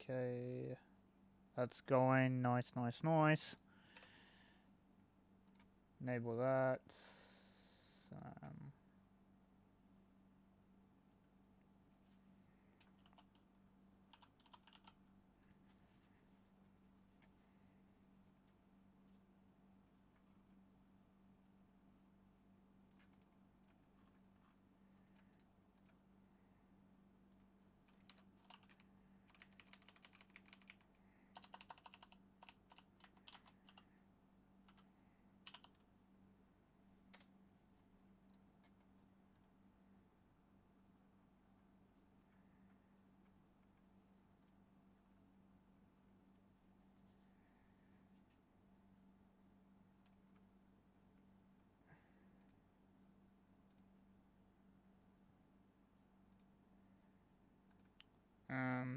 Okay. That's going. Nice, nice, nice. Enable that.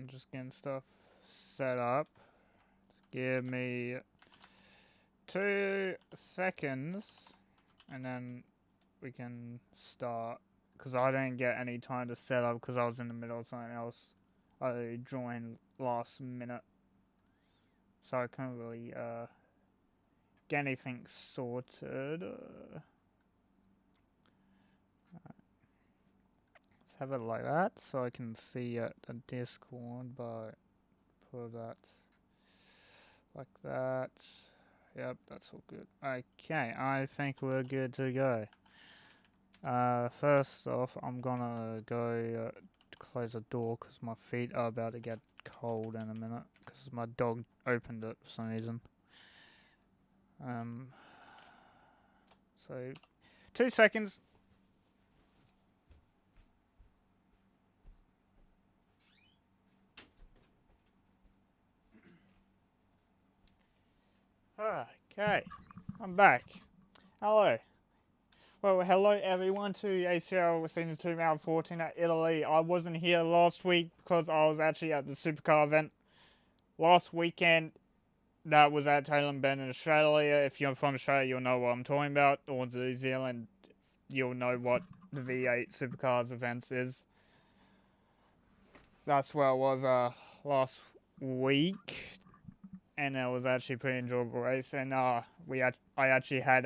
Just getting stuff set up. Give me 2 seconds, and then we can start. Because I didn't get any time to set up because I was in the middle of something else. I joined last minute, so I couldn't really get anything sorted. Let's have it like that so I can see it in Discord, but put that like that. Yep, that's all good. Okay, I think we're good to go. First off, I'm gonna go close the door because my feet are about to get cold in a minute because my dog opened it for some reason. So 2 seconds. Okay, I'm back. Hello. Well, hello everyone to ACRL Season 2 Round 14 at Italy. I wasn't here last week because I was actually at the supercar event last weekend. That was at Taylor and Ben in Australia. If you're from Australia, you'll know what I'm talking about. Or New Zealand, you'll know what the V8 Supercars events is. That's where I was last week, and it was actually a pretty enjoyable race. And I actually had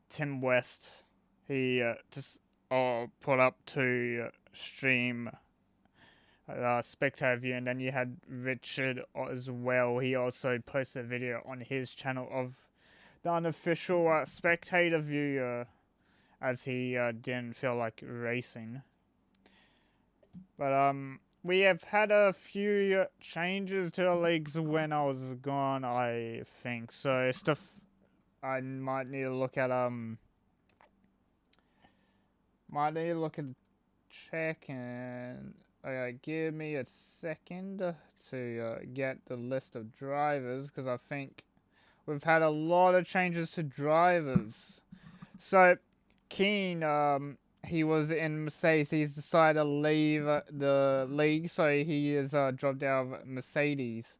Tim West. He just put up to stream spectator view, and then you had Richard as well. He also posted a video on his channel of the unofficial spectator view, as he didn't feel like racing. But we have had a few changes to the leagues when I was gone, I think. So stuff I might need to look at check and give me a second to get the list of drivers, because I think we've had a lot of changes to drivers. So Keane, he was in Mercedes. He's decided to leave the league, so he is dropped out of Mercedes.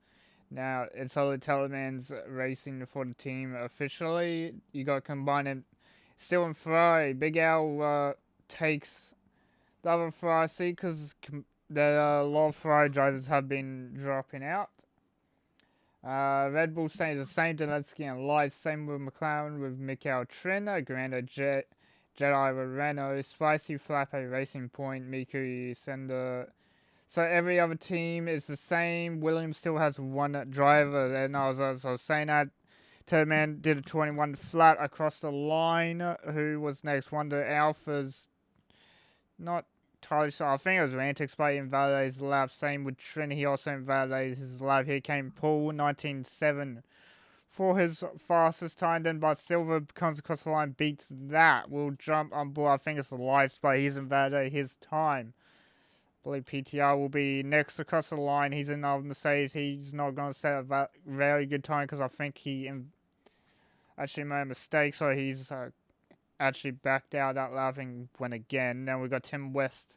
Now it's only Teleman's racing for the team officially. You got to combine it. Still in Ferrari, Big Al takes the other Ferrari seat because a lot of Ferrari drivers have been dropping out. Red Bull staying the same, Donetsky and Light. Same with McLaren with Michael Trina, Grando Jedi with Renault, Spicy Flappe Racing Point, Miku Sender. So every other team is the same. Williams still has one driver, and I was saying that Turman did a 21 flat across the line. Who was next? Wonder Alpha's not entirely sure. I think it was Rantics, but he invalidated his lap. Same with Trin. He also invalidated his lap. Here came Paul, 19.7 for his fastest time. Then, but Silver comes across the line, beats that. Will jump on board. I think it's the lights, but he's invalidated his time. I believe PTR will be next across the line. He's in the Mercedes. He's not going to set a very good time because I think he actually made a mistake. So he's actually backed out that lap and went again. Then we got Tim West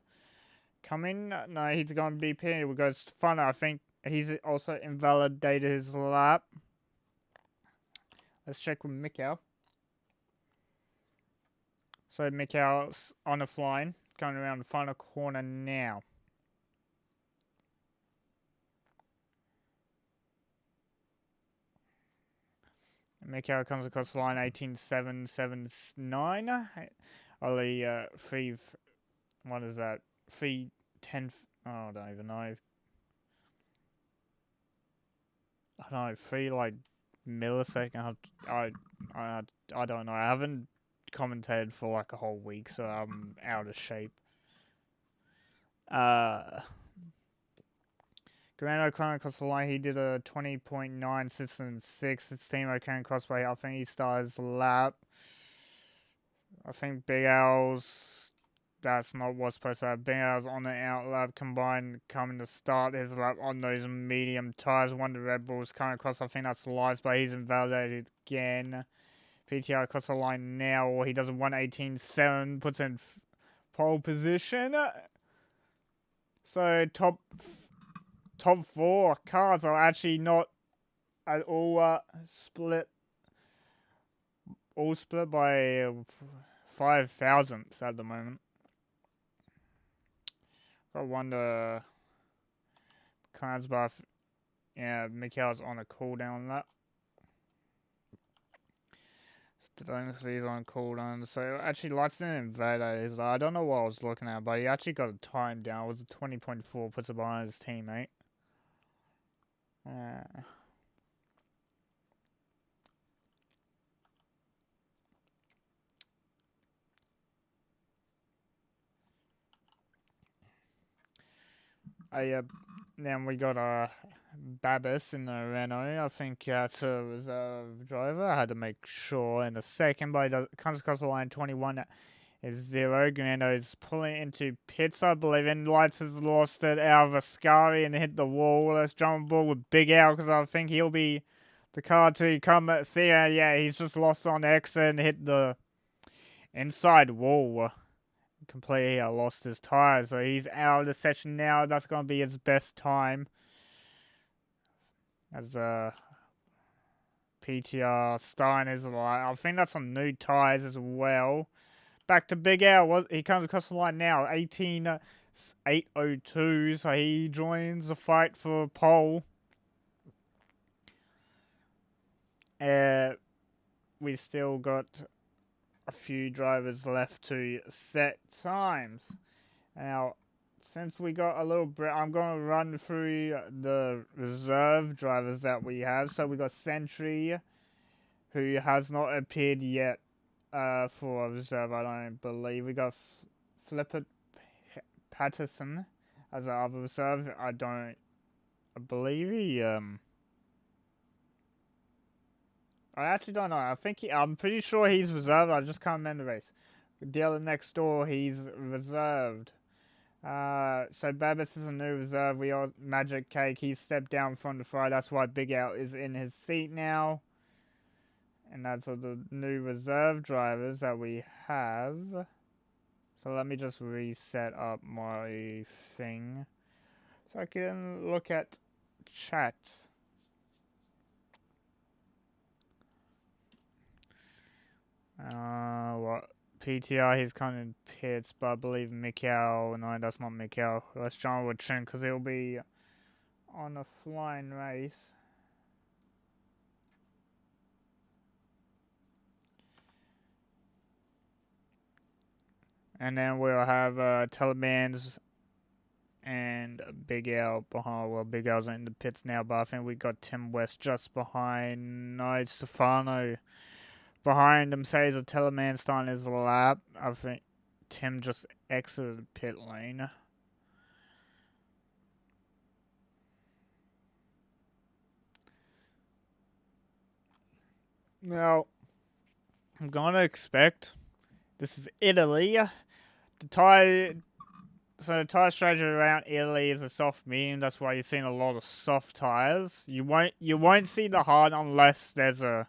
coming. No, he's going to be pitted. We got Funner. I think he's also invalidated his lap. Let's check with Mikkel. So Mikkel's on the flying, going around the final corner now. Mikhail comes across the line 18.779. Only 3. What is that? 3:10. Oh, I don't even know. I don't know. 3 like millisecond. I don't know. I haven't commentated for like a whole week, so I'm out of shape. Grant O'Connor across the line, he did a 20.9 His team O'Connor crossway, I think he started his lap. I think Big Al's, that's not what's supposed to happen. Big Al's on the out lap combined coming to start his lap on those medium tyres. One of the Red Bulls coming across, I think that's lies, but he's invalidated again. PTR across the line now, or he does a 1:18.7, puts in pole position. So top 4 cars are actually not at all split. All split by 5 thousandths at the moment. I wonder. Clansbuff. Yeah, Mikhail's on a cooldown lap. He's on cooldown. So actually, Lights didn't invade. I don't know what I was looking at, but he actually got a time down. It was a 20.4, puts it behind his teammate. Then we got Babis in the Renault. I think that's a reserve driver. I had to make sure in a second, but he comes across the line 21 is 0. Granado is pulling into pits, I believe, and Lights has lost it out of Ascari and hit the wall. Let's jump aboard with Big Al because I think he'll be the car to come see. Yeah, he's just lost on exit and hit the inside wall. Completely lost his tires, so he's out of the session now. That's going to be his best time. As PTR Stein is like, I think that's on new tires as well. Back to Big Al. He comes across the line now, 18.802, so he joins the fight for pole. We still got a few drivers left to set times. Now, since we got a little bit, I'm going to run through the reserve drivers that we have. So we got Sentry, who has not appeared yet for a reserve, I don't believe. We got Flipper Patterson as our other reserve. I believe he, I actually don't know. I'm pretty sure he's reserved. I just can't remember the race. Dealer next door, he's reserved. So Babis is a new reserve. We all Magic Cake. He stepped down from the fry. That's why Big Al is in his seat now. And that's all the new reserve drivers that we have. So let me just reset up my thing so I can look at chat. What? PTR, he's kind of pits, but I believe Mikhail, no, that's not Mikhail. Let's jump with Chin, because he'll be on a flying race. And then we'll have Taliban's and Big Al behind. Well, Big Al's in the pits now, but I think we got Tim West just behind. No, Stefano behind him. Says a Teleman starting his lap. I think Tim just exited the pit lane. Now, I'm going to expect, this is Italy. The tire strategy around Italy is a soft medium. That's why you're seeing a lot of soft tires. You won't see the hard unless there's a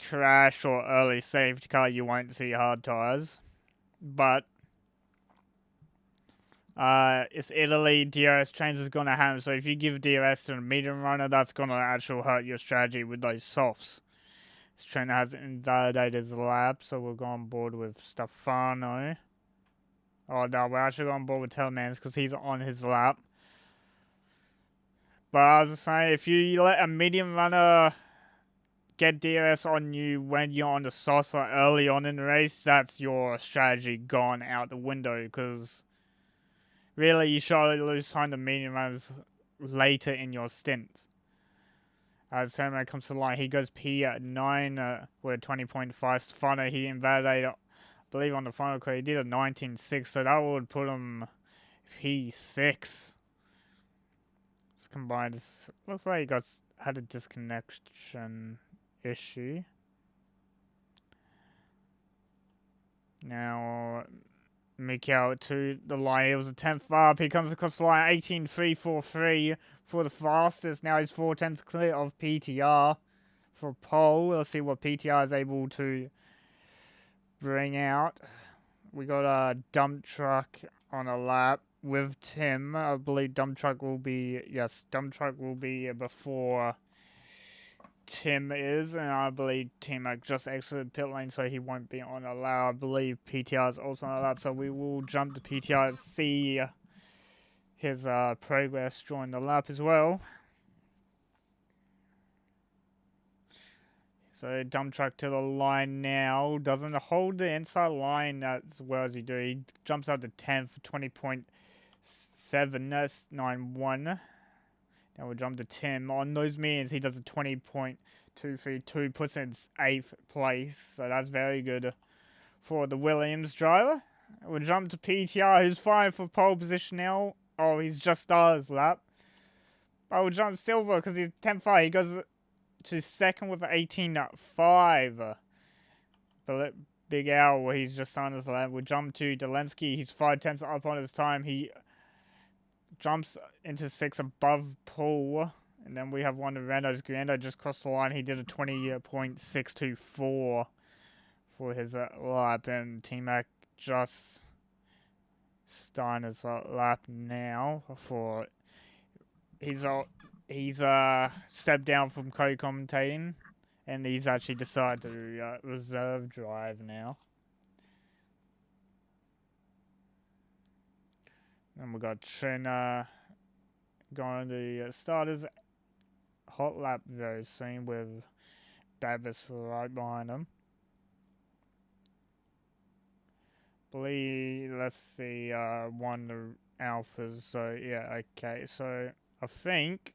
crash or early safety car. You won't see hard tires. But it's Italy. DRS change is gonna happen. So if you give DRS to a medium runner, that's gonna actually hurt your strategy with those softs. This trainer has invalidated his lap, so we'll go on board with Stefano. Oh no, we're actually going on board with Telemans because he's on his lap. But I was saying, if you let a medium runner get DRS on you when you're on the saucer early on in the race, that's your strategy gone out the window, because really you should lose time to medium runners later in your stint. As Herman comes to the line, he goes P9 with 20.5. Stefano, he invalidated, I believe on the final call, he did a 19.6, so that would put him P6. Let's combine this. Looks like he had a disconnection issue. Now, Mikhail to the line. It was a 10th up. He comes across the line. 18.343 for the fastest. Now he's 4/10 clear of PTR for pole. Let's see what PTR is able to bring out. We got a dump truck on a lap with Tim. I believe dump truck will be before Tim is, and I believe Tim just exited pit lane, so he won't be on a lap. I believe PTR is also on a lap, so we will jump to PTR to see his progress during the lap as well. So dump truck to the line now. Doesn't hold the inside line as well as he do. He jumps out to 10th for 20.7. That's 9.1. Now we'll jump to Tim. On those means, he does a 20.232, puts in 8th place. So that's very good for the Williams driver. We'll jump to PTR, who's fine for pole position now. Oh, he's just started his lap. I will jump Silver because he's 10.5. He goes to 2nd with 18.5. Big Al, he's just started his lap. We'll jump to Delensky. He's 5/10 up on his time. He jumps into 6th above Paul. And then we have one of Rando's. Grando just crossed the line. He did a 20.624 for his lap. And T-Mac just starting his lap now. He's stepped down from co-commentating. And he's actually decided to reserve drive now. And we got Chen going to start his hot lap very soon with Babis right behind him. Let's see, one of the alphas. So yeah, okay. So I think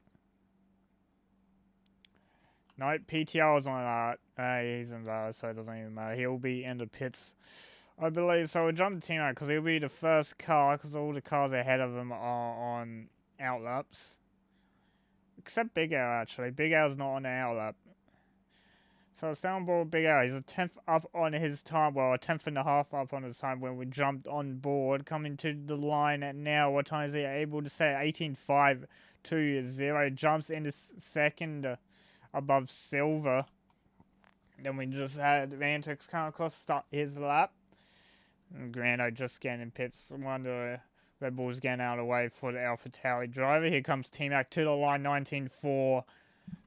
no, PTR is on that. He's invalid, so it doesn't even matter. He'll be in the pits, I believe. So we'll jump to Timo because he'll be the first car, because all the cars ahead of him are on outlaps. Except Big Al, actually. Big Al's not on the outlap. So soundboard Big Al, he's a 10th up on his time. Well, a 10th and a half up on his time when we jumped on board. Coming to the line at now. What time is he able to say? 18.520. Jumps into 2nd above Silver. Then we just had Vantex come across, start his lap. And Grando just getting in pits. One of the Red Bulls getting out of the way for the Alpha Tauri driver. Here comes T-Mac to the line, 19.4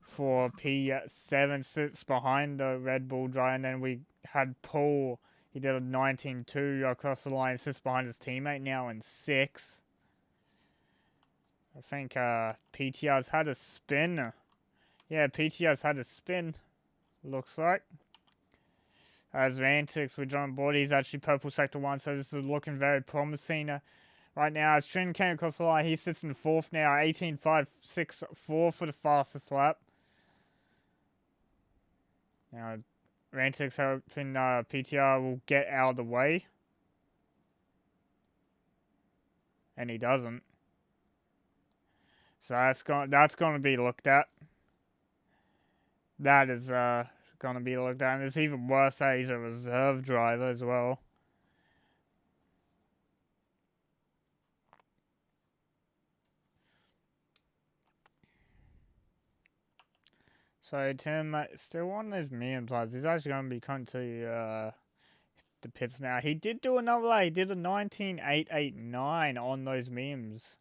for P7. Sits behind the Red Bull driver. And then we had Paul. He did a 19.2 across the line. Sits behind his teammate now in 6th. I think PTR's had a spin. Yeah, PTR's had a spin. Looks like. As Vantix, we join board, he's actually purple sector 1, so this is looking very promising. Right now, as Trin came across the line, he sits in 4th now, 18.564 for the fastest lap. Now, Vantix hoping PTR will get out of the way. And he doesn't. So that's gonna be looked at. That is gonna be looked at, and it's even worse that he's a reserve driver as well. So Tim still on those medium sides. He's actually gonna be coming to the pits now. He did do another lap. He did a 19.889 on those memes.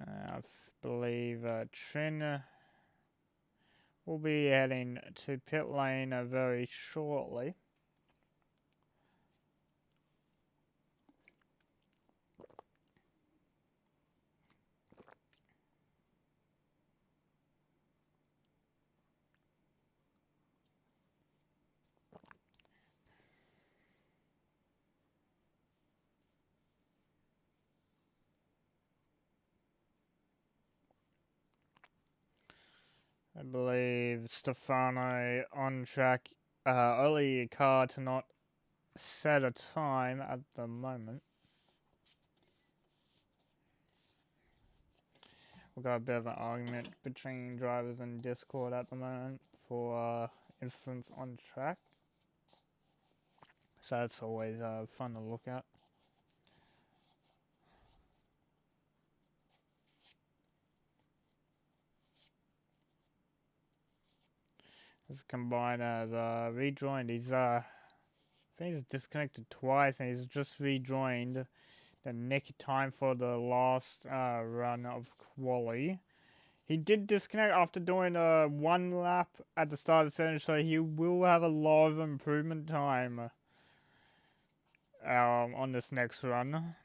I believe Trin will be heading to pit lane very shortly. believe Stefano on track. Only car to not set a time at the moment. We've got a bit of an argument between drivers in Discord at the moment for instance on track. So that's always fun to look at. This combine has rejoined. I think he's disconnected twice and he's just rejoined the nick time for the last run of quali. He did disconnect after doing one lap at the start of the session, so he will have a lot of improvement time on this next run.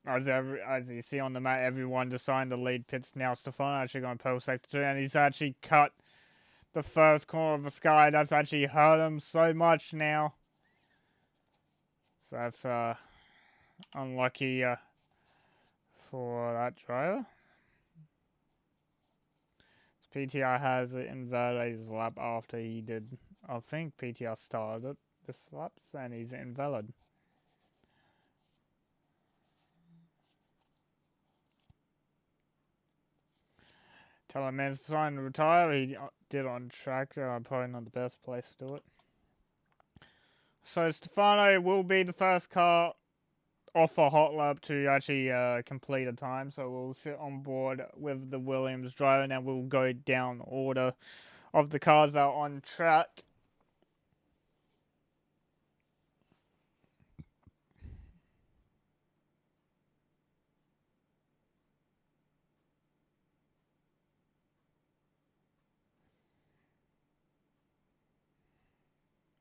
As you see on the map, everyone deciding the lead pits now. Stefano actually going pole sector 2, and he's actually cut the first corner of the sky. That's actually hurt him so much now. So that's unlucky for that driver. PTR has invalid his lap after he did. I think PTR started this lap, and he's invalid. Teleman's trying to retire. He did on track. Probably not the best place to do it. So Stefano will be the first car off a hot lap to actually complete a time. So we'll sit on board with the Williams driver, and then we'll go down order of the cars that are on track.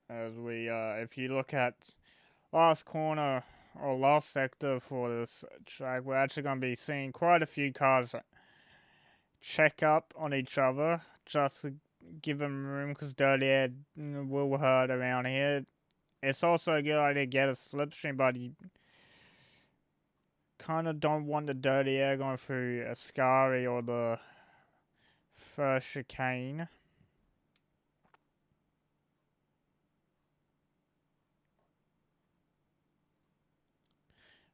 As we, if you look at last corner or last sector for this track, we're actually going to be seeing quite a few cars check up on each other just to give them room, because dirty air will hurt around here. It's also a good idea to get a slipstream, but you kind of don't want the dirty air going through Ascari or the first chicane.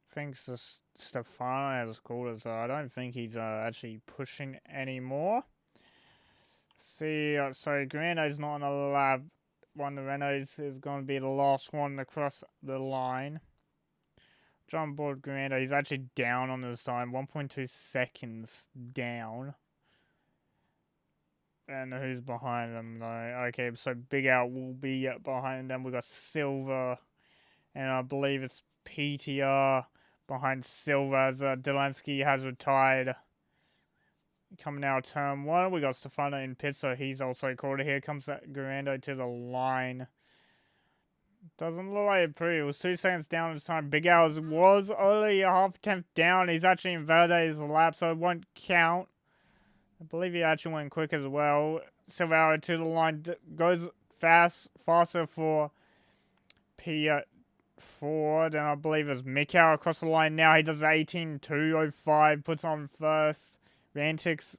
I think Stefano has scored, so I don't think he's actually pushing anymore. See, so Grando's not on the lap. One of the Renaults is going to be the last one across the line. Jump board Grando, he's actually down on his time, 1.2 seconds down. And who's behind them though? Okay, so Big Al will be behind them. We got Silver, and I believe it's PTR behind Silver as Delansky has retired. Coming out of turn 1, we got Stefano in pit, so he's also caught. Here comes Grando to the line. Doesn't look like it pretty. It was 2 seconds down this time. Big Al was only a half tenth down. He's actually invalidated his lap, so it won't count. I believe he actually went quick as well. Silvaro to the line, goes faster for P4. Then I believe it's Mikau across the line now. He does 18.205, puts on first. Rantix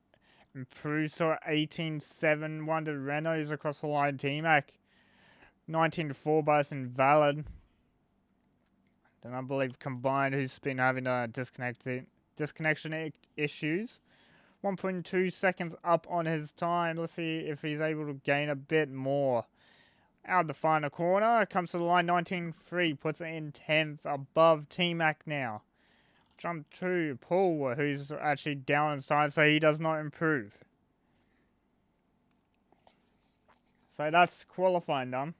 improves to 18.7. One to Renault's across the line. T-Mac 19.4, but it's invalid. Then I believe Combined, who's been having disconnection issues. 1.2 seconds up on his time. Let's see if he's able to gain a bit more. Out the final corner, comes to the line, 19.3, puts it in 10th, above T-Mac now. Jump to Paul, who's actually down inside, so he does not improve. So that's qualifying done.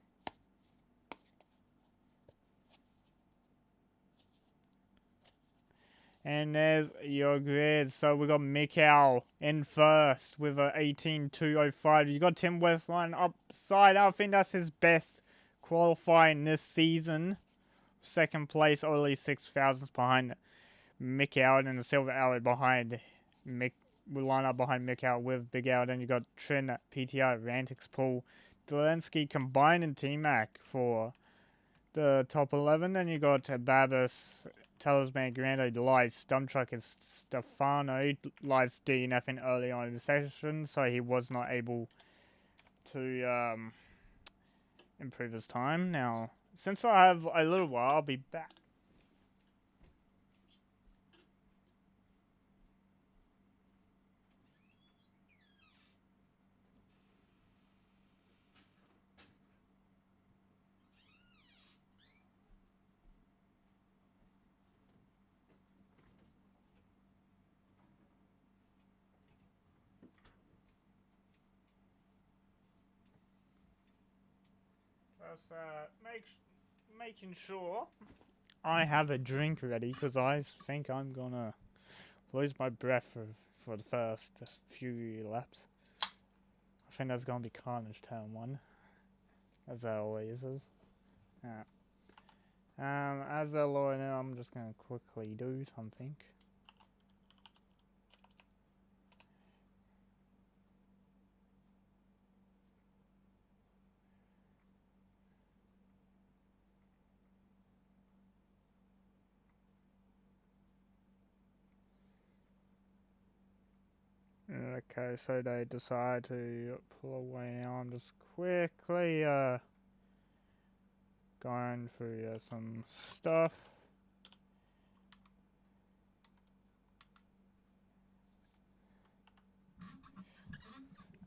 And there's your grid. So we got Mikau in first with a 18.205. You got Tim Westline upside. I think that's his best qualifying this season. Second place, only 6 thousandths behind Mikau, and the Silver Alley behind Mick. We line up behind Mikau with Big Al. Then you got Trin, PTI, Rantix, Paul, Zelensky combined in T-Mac for the top 11. Then you got Babas, Talisman, Grando, Delights, Dump Truck, and Stefano. Lights DNFing early on in the session, so he was not able to improve his time. Now, since I have a little while, I'll be back. Just making sure I have a drink ready because I think I'm gonna lose my breath for the first few laps. I think that's gonna be Carnage turn 1, as that always is. Yeah. As a lawyer now, I'm just gonna quickly do something. Okay, so they decide to pull away now. I'm just quickly going through some stuff.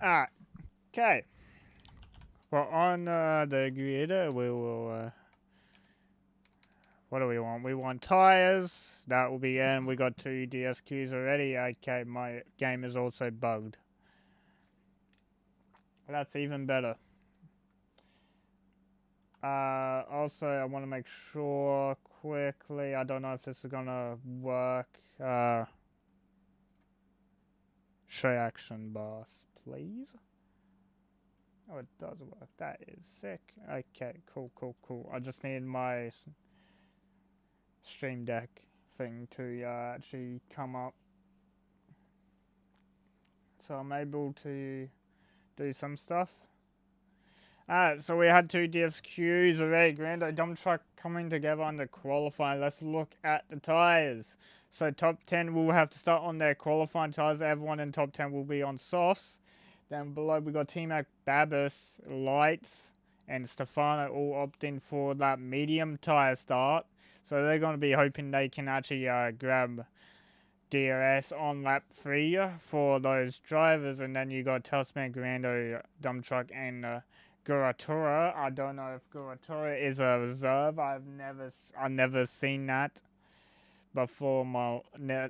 Alright, okay. Well, on the grid, we will. What do we want? We want tires. That will be in. We got 2 DSQs already. Okay, my game is also bugged. That's even better. Also, I want to make sure quickly. I don't know if this is gonna work. Show action bars, please. Oh, it does work. That is sick. Okay, cool. I just need my Stream Deck thing to actually come up. So I'm able to do some stuff. Alright, so we had 2 DSQs already. Grando dump truck coming together on the qualifying. Let's look at the tyres. So top 10 will have to start on their qualifying tyres. Everyone in top 10 will be on softs. Then below we got T-Mac, Babis, Lights, and Stefano all opting for that medium tyre start. So they're going to be hoping they can actually grab DRS on lap 3 for those drivers. And then you got Telsman, Grando, Dump Truck, and Guratura. I don't know if Guratura is a reserve. I've never seen that before.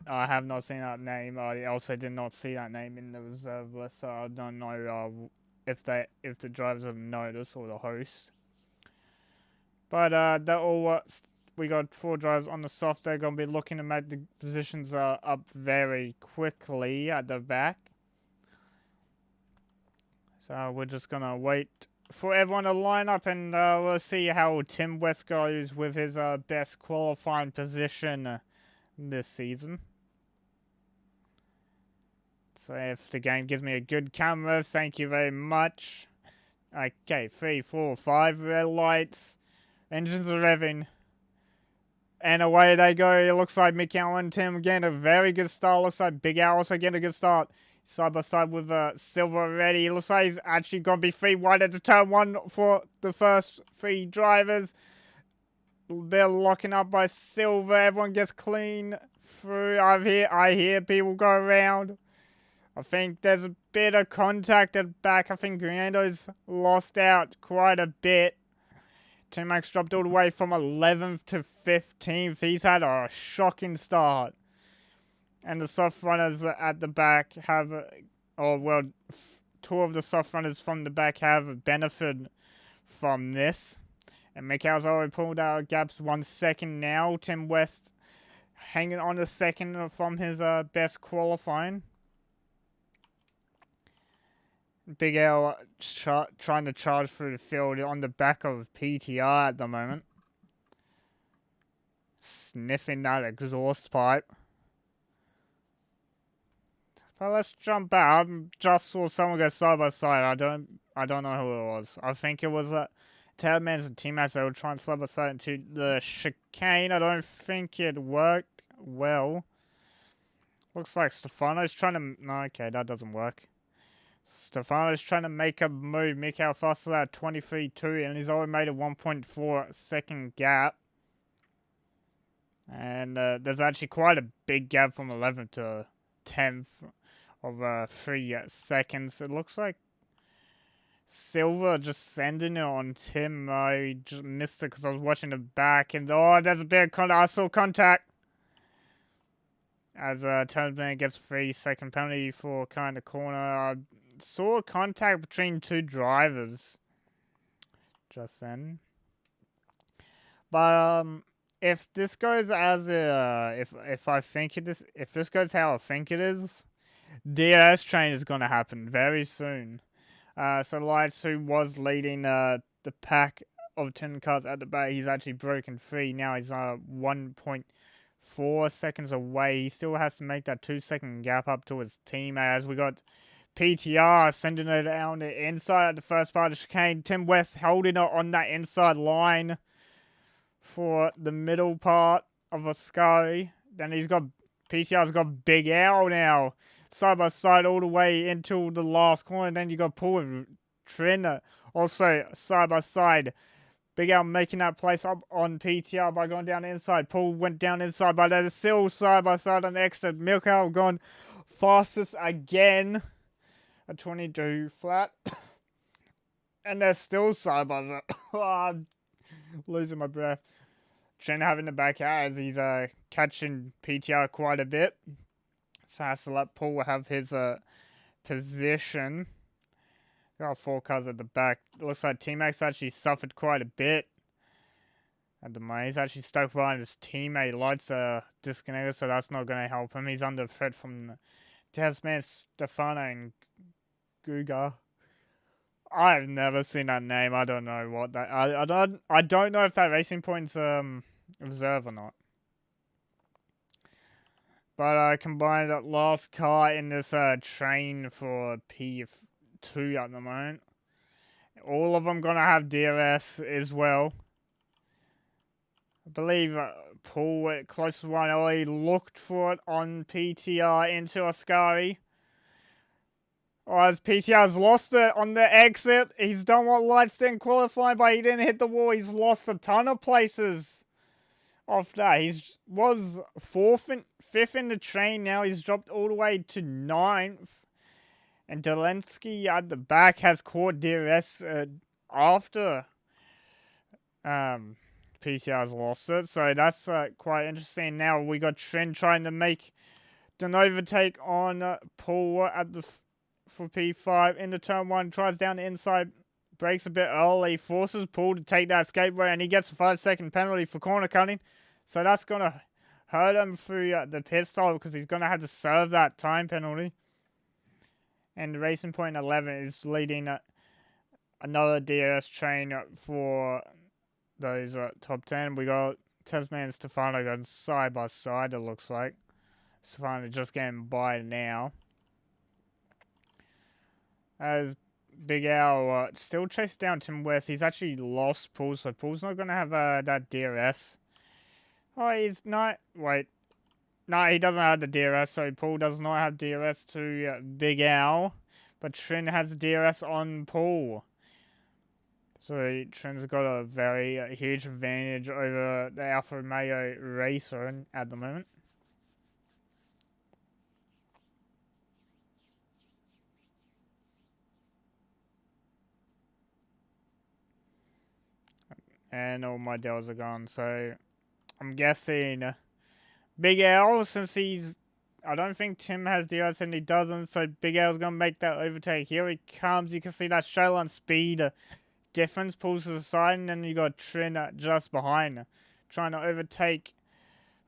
I have not seen that name. I also did not see that name in the reserve list, so I don't know if the drivers have noticed or the host. But that all we got 4 drivers on the soft. They're going to be looking to make the positions up very quickly at the back. So we're just going to wait for everyone to line up, and we'll see how Tim West goes with his best qualifying position this season. So if the game gives me a good camera, thank you very much. Okay, 3, 4, 5 red lights. Engines are revving. And away they go. It looks like Mikkel and Tim getting a very good start. Looks like Big Al also getting a good start. Side by side with Silver already. It looks like he's actually going to be 3 wide at the turn 1 for the first 3 drivers. They're locking up by Silver. Everyone gets clean through. I hear people go around. I think there's a bit of contact at back. I think Grando's lost out quite a bit. T-Max dropped all the way from 11th to 15th. He's had a shocking start. And the soft runners at the back have, 2 of the soft runners from the back have benefited from this. And Mikhail's already pulled out gaps 1 second now. Tim West hanging on a second from his best qualifying. Big L trying to charge through the field on the back of PTR at the moment. Sniffing that exhaust pipe. But let's jump out. I just saw someone go side by side. I don't know who it was. I think it was Tadman's teammates. They were trying to slide by side into the chicane. I don't think it worked well. Looks like Stefano's trying to... No, okay, that doesn't work. Stefano's trying to make a move. Mikhail faster at 23.2, and he's already made a 1.4 second gap. And there's actually quite a big gap from 11th to 10th of 3 seconds. It looks like Silver just sending it on Tim. I just missed it because I was watching the back. And oh, there's a big contact. I saw contact. As Turnman gets 3-second penalty for kind of corner. I saw contact between two drivers just then. But if this goes as if I think it is, if this goes how I think it is, DRS train is gonna happen very soon. So Lights, who was leading the pack of 10 cars at the back, he's actually broken free. Now he's 1.4 seconds away. He still has to make that 2-second gap up to his teammate. As we got PTR sending it down the inside at the first part of the chicane. Tim West holding it on that inside line for the middle part of Ascari. Then he's got PTR's got Big Al now. Side by side all the way into the last corner. Then you got Paul and Trin also side by side. Big Al making that place up on PTR by going down the inside. Paul went down inside, but they're still side by side on the exit. Mikhail gone fastest again at 22 flat. And they're still side by side. Oh, I'm losing my breath. Trin having the back out as he's catching PTR quite a bit. So has to let Paul have his position. Got 4 cars at the back. Looks like T-Max actually suffered quite a bit at the moment. He's actually stuck behind his teammate. Lights are disconnected, so that's not going to help him. He's under threat from Tasman, Stefano, and Guga. I've never seen that name. I don't know what that. I don't know if that Racing Point's reserve or not. But I combined that last car in this train for P2 at the moment. All of them gonna have DRS as well. I believe Paul, closest one, already looked for it on PTR into Ascari. Oh, as PTR's lost it on the exit. He's done what Lights didn't qualify, but he didn't hit the wall. He's lost a ton of places off that. He was 5th in the train. Now he's dropped all the way to 9th. And Delensky at the back has caught DRS after PTR's lost it. So that's quite interesting. Now we got Trent trying to make an overtake on Paul at the for P5 into turn 1. Tries down the inside. Breaks a bit early. Forces Paul to take that skateboard. And he gets a 5-second penalty for corner cutting. So that's going to hurt him through the pit stop because he's going to have to serve that time penalty. And the Racing Point 11 is leading another DRS train for those top 10. We got Tasman and Stefano going side by side, it looks like. Stefano just getting by now. As Big Al still chases down Tim West. He's actually lost Paul, so Paul's not going to have that DRS. Oh, he's not. Wait. No, he doesn't have the DRS, so Paul does not have DRS to Big Al. But Trin has DRS on Paul. So Trin's got a very huge advantage over the Alfa Romeo racer at the moment. And all my deals are gone, so I'm guessing Big Al, since he's... I don't think Tim has DRS and he doesn't, so Big Al's going to make that overtake. Here he comes. You can see that straight line speed difference pulls to the side, and then you got Trin just behind, trying to overtake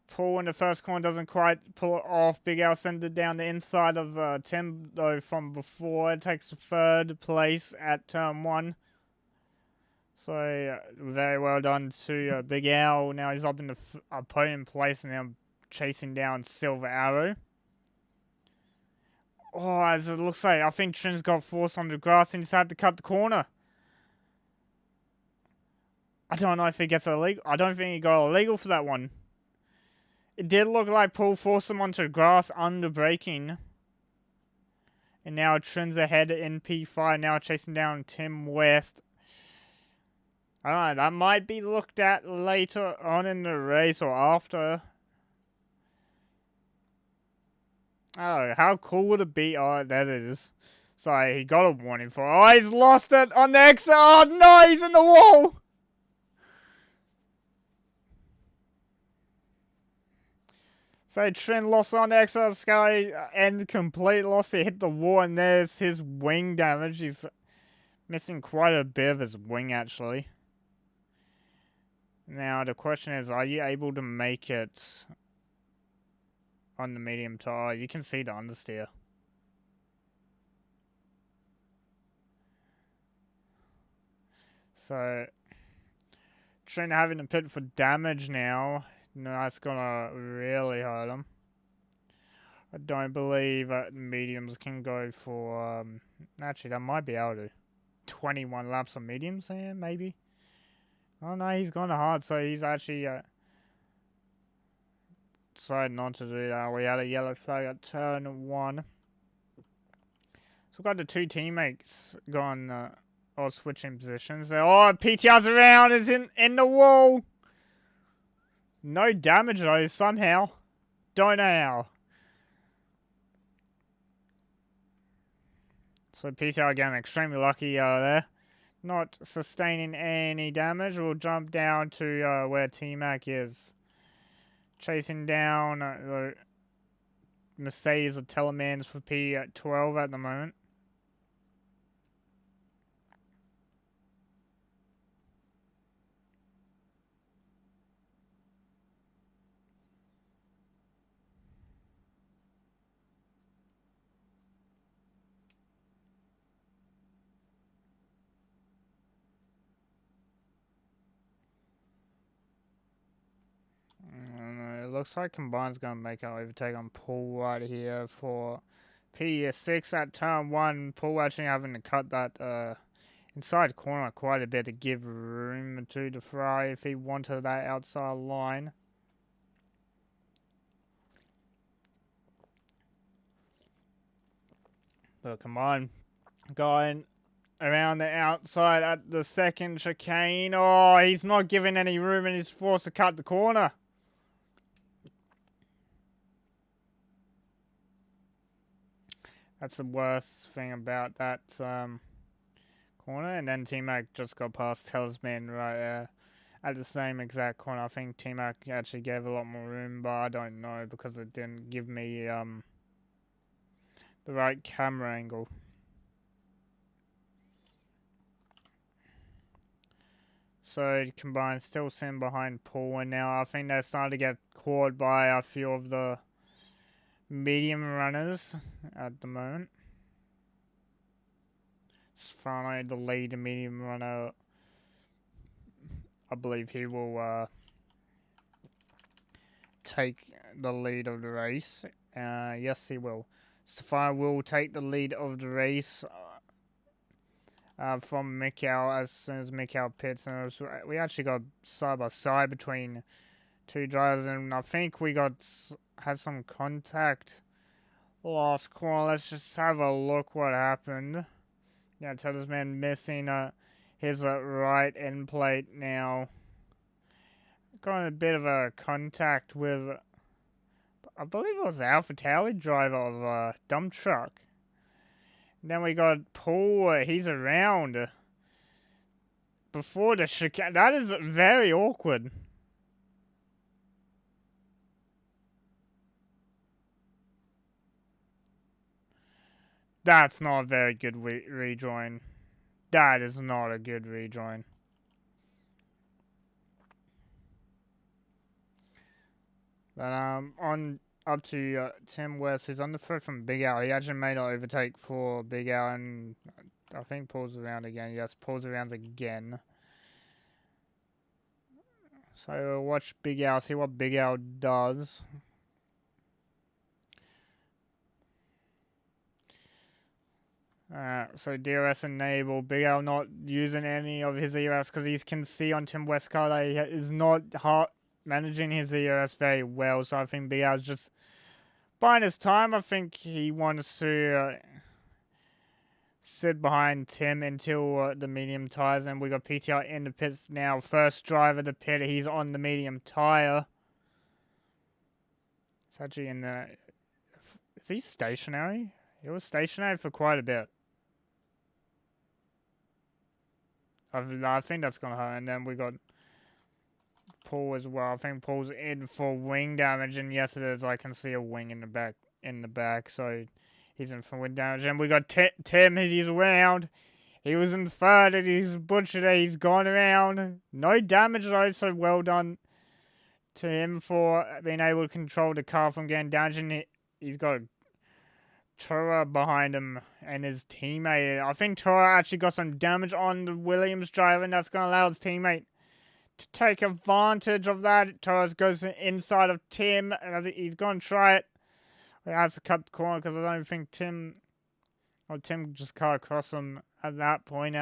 Paul in the first corner. Doesn't quite pull it off. Big Al sends it down the inside of Tim, though, from before. It takes 3rd place at turn 1. So, very well done to Big Al. Now he's up in the podium place and now chasing down Silver Arrow. Oh, as it looks like, I think Trin's got force on the grass and he's had to cut the corner. I don't know if he gets illegal. I don't think he got illegal for that one. It did look like Paul forced him onto the grass under braking. And now Trin's ahead in P5, now chasing down Tim West. I don't know, that might be looked at later on in the race or after. Oh, how cool would it be? Oh, that is. Sorry, he got a warning for it. Oh, he's lost it on the exit. Oh, no, he's in the wall. So Trin lost on the exit of Sky and complete loss. He hit the wall and there's his wing damage. He's missing quite a bit of his wing, actually. Now, the question is, are you able to make it on the medium tire? You can see the understeer. So, Trin having to pit for damage now. No, that's gonna really hurt him. I don't believe mediums can go for... actually, that might be able to. 21 laps of mediums there, maybe? Oh no, he's gone hard, so he's actually... decided not to do that. We had a yellow flag at turn 1. So we've got the two teammates gone... or switching positions. Oh, PTR's around, is in the wall. No damage though, somehow. Don't know how. So PTR again, extremely lucky there. Not sustaining any damage. We'll jump down to where T-Mac is. Chasing down the Mercedes or Telemans for P12 at the moment. It looks like Combine's going to make an overtake on Paul right here for P6 at turn 1. Paul actually having to cut that inside corner quite a bit to give room to the Ferrari if he wanted that outside line. So Combine going around the outside at the second chicane. Oh, he's not giving any room and he's forced to cut the corner. That's the worst thing about that corner. And then T-Mac just got past Talisman right there at the same exact corner. I think T-Mac actually gave a lot more room, but I don't know because it didn't give me the right camera angle. So Combine still sitting behind Paul, and now I think they're starting to get caught by a few of the medium runners at the moment. It's finally the lead medium runner. I believe he will take the lead of the race. Yes, he will. Stefano will take the lead of the race from Mikkel as soon as Mikkel pits. And we actually got side by side between two drivers, and I think we had some contact last corner. Let's just have a look what happened. Yeah, Talisman missing his right end plate now. Got a bit of a contact with, I believe it was the Alpha Tauri driver of a dump truck. And then we got Paul, he's around before the chicane. That is very awkward. That's not a very good rejoin. That is not a good rejoin. But on up to Tim West, who's on the foot from Big Al. He actually made an overtake for Big Al, and I think pulls around again. Yes, pulls around again. So we'll watch Big Al, see what Big Al does. So DRS enable. Big Al not using any of his ERS because he can see on Tim West's car that he is not managing his ERS very well. So I think Big Al's just buying his time. I think he wants to sit behind Tim until the medium tyres, and we got PTR in the pits now. First driver to pit, he's on the medium tyre. It's actually in the... Is he stationary? He was stationary for quite a bit. I think that's going to hurt. And then we got Paul as well. I think Paul's in for wing damage, and yes, it is. I can see a wing in the back, so he's in for wing damage. And we got Tim, he's around. He was in third, and he's butchered it. He's gone around. No damage though, so well done to him for being able to control the car from getting damaged. And he's got Tora behind him and his teammate. I think Tora actually got some damage on the Williams driver, and that's going to allow his teammate to take advantage of that. Tora goes inside of Tim, and I think he's going to try it. He has to cut the corner because I don't think Tim just cut across him at that point.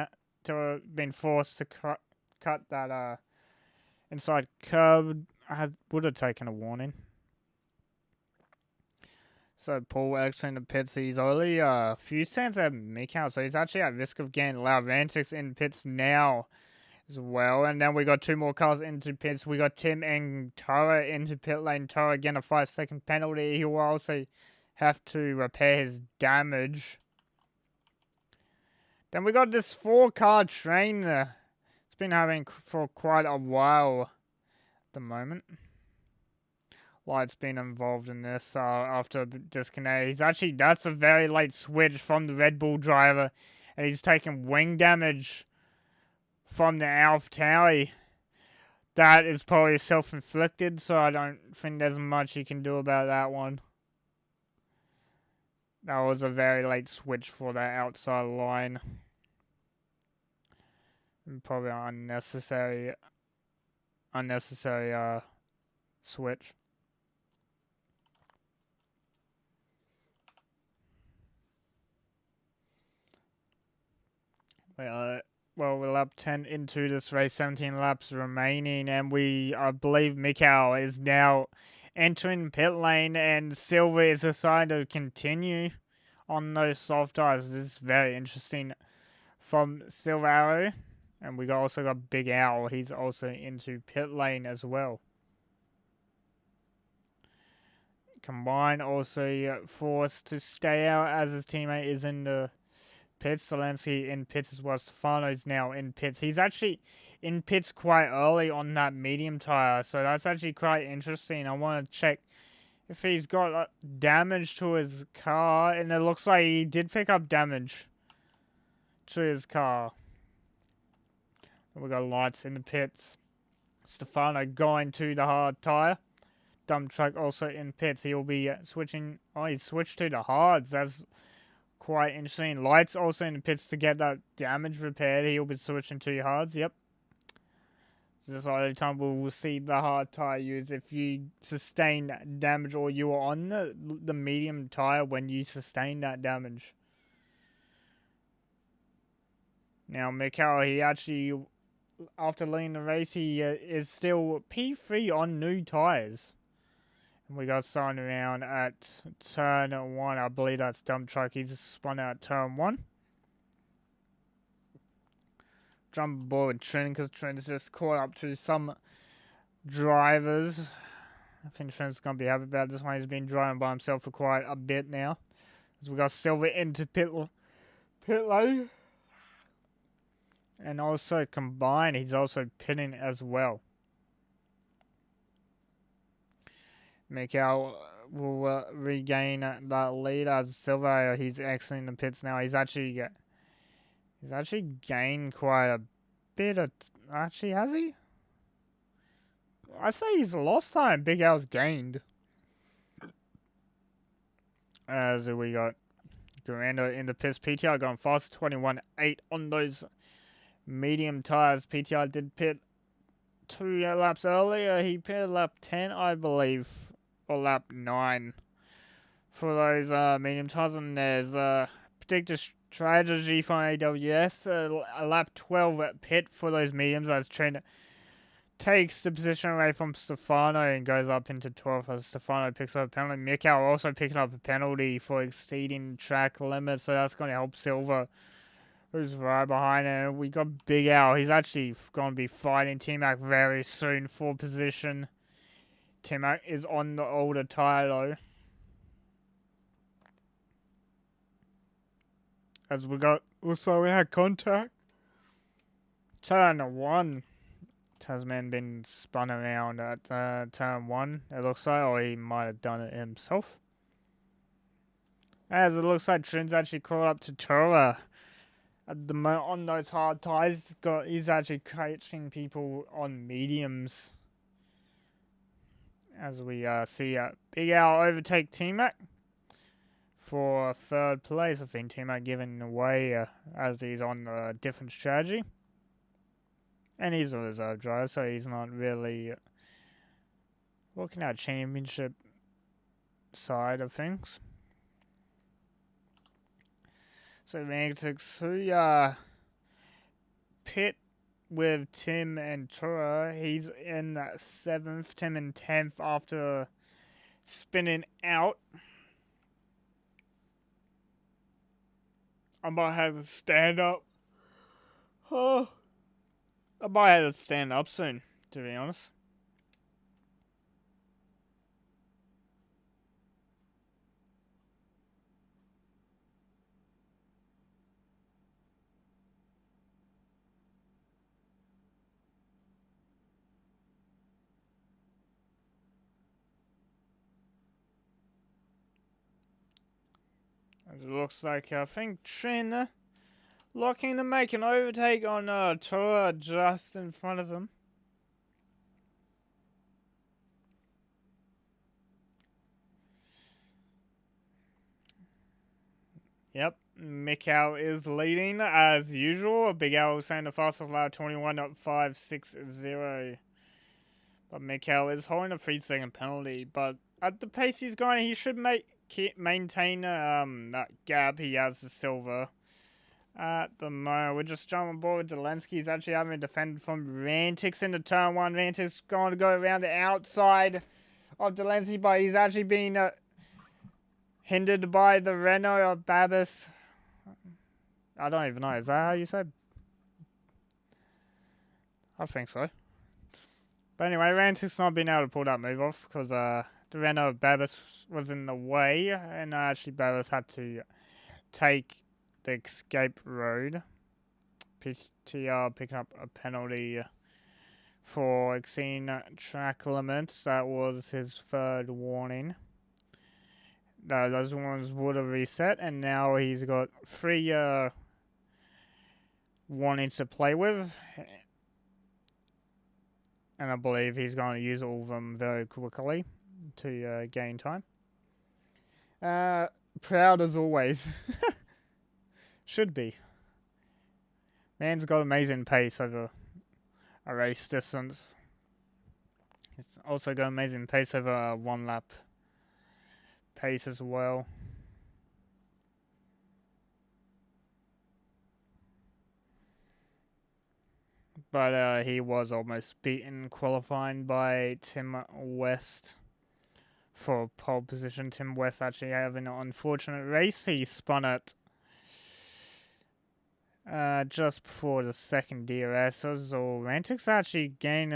Tora been forced to cut that inside curb. I would have taken a warning. So Paul actually in the pits, he's only a few cents at Mikhail, so he's actually at risk of getting Lavantics in pits now as well. And then we got two more cars into pits. We got Tim and Tara into pit lane. Tara again a 5-second penalty. He will also have to repair his damage. Then we got this 4-car train there. It's been having for quite a while at the moment. Light's been involved in this after a disconnect. That's a very late switch from the Red Bull driver, and he's taking wing damage from the Alf Towie. That is probably self-inflicted, so I don't think there's much he can do about that one. That was a very late switch for that outside line. And probably an unnecessary switch. Well, we're lap 10 into this race, 17 laps remaining, and I believe Mikhail is now entering pit lane, and Silver is deciding to continue on those soft tires. This is very interesting from Silver Arrow, and we also got Big Owl. He's also into pit lane as well. Combine also forced to stay out as his teammate is in the pits. Zelensky in pits as well. Stefano's now in pits. He's actually in pits quite early on that medium tire, so that's actually quite interesting. I want to check if he's got damage to his car, and it looks like he did pick up damage to his car. We got Lights in the pits. Stefano going to the hard tire. Dump Truck also in pits. He will be switching. Oh, he switched to the hards. That's quite interesting. Lights also in the pits to get that damage repaired. He'll be switching to hards. Yep. This is the only time we will see the hard tire used if you sustain damage, or you are on the medium tire when you sustain that damage. Now, Mikhail, he actually, after leading the race, he is still P3 on new tires. And we got starting around at turn 1. I believe that's Dump Truck. He's spun out turn 1. Jump aboard with Trent, because Trent's just caught up to some drivers. I think Trent's going to be happy about this one. He's been driving by himself for quite a bit now. As we got Silver into pit lane. And also Combine, he's also pitting as well. Mikhail will regain that lead as Silver. He's exiting the pits now. He's actually gained quite a bit of... Actually, has he? I say he's lost time. Big Al's gained. As we got Durando in the pits. PTR going fast. 21.8 on those medium tires. PTR did pit 2 laps earlier. He pitted lap 10, I believe. Or lap 9 for those medium tires. And there's Predictor Strategy from AWS. A lap 12 at pit for those mediums as Trent takes the position away from Stefano and goes up into 12th as Stefano picks up a penalty. Mikhail also picking up a penalty for exceeding track limits, so that's going to help Silver who's right behind him. We got Big Al. He's actually going to be fighting T-Mac very soon for position. T-Mac is on the older tyre as we got, also we had contact. Turn 1. Tasman been spun around at turn 1, it looks like, or he might have done it himself. As it looks like Trin's actually caught up to Tura at the moment on those hard tyres. He's actually catching people on mediums. As we see Big Al overtake T-Mac for 3rd place. I think T-Mac giving away as he's on a different strategy. And he's a reserve driver, so he's not really looking at championship side of things. So Mantics, who pit with Tim and Tura. He's in 7th, Tim in 10th after spinning out. I might have to stand up. Oh, I might have to stand up soon, to be honest. It looks like I think Trin looking to make an overtake on Tora just in front of him. Yep, Mikau is leading as usual. Big Al saying the fastest lap 21.560. But Mikau is holding a 3-second penalty. But at the pace he's going, he should maintain that gap he has to Silver. At the moment, we're just jumping aboard with Zelensky. He's actually having defended from Rantix into turn 1. Rantix going to go around the outside of Zelensky, but he's actually been hindered by the Renault of Babis. I don't even know. Is that how you say? I think so. But anyway, Rantix not being able to pull that move off because the Renault of Babis was in the way, and actually Babis had to take the escape road. PTR picking up a penalty for exceeding track limits. That was his 3rd warning. No, those ones would have reset, and now he's got 3 warnings to play with. And I believe he's going to use all of them very quickly to gain time. Proud as always. Should be. Man's got amazing pace over a race distance. It's also got amazing pace over a 1 lap pace as well. But he was almost beaten qualifying by Tim West for pole position. Tim West actually having an unfortunate race. He spun it just before the 2nd DRS. So Rantix actually gained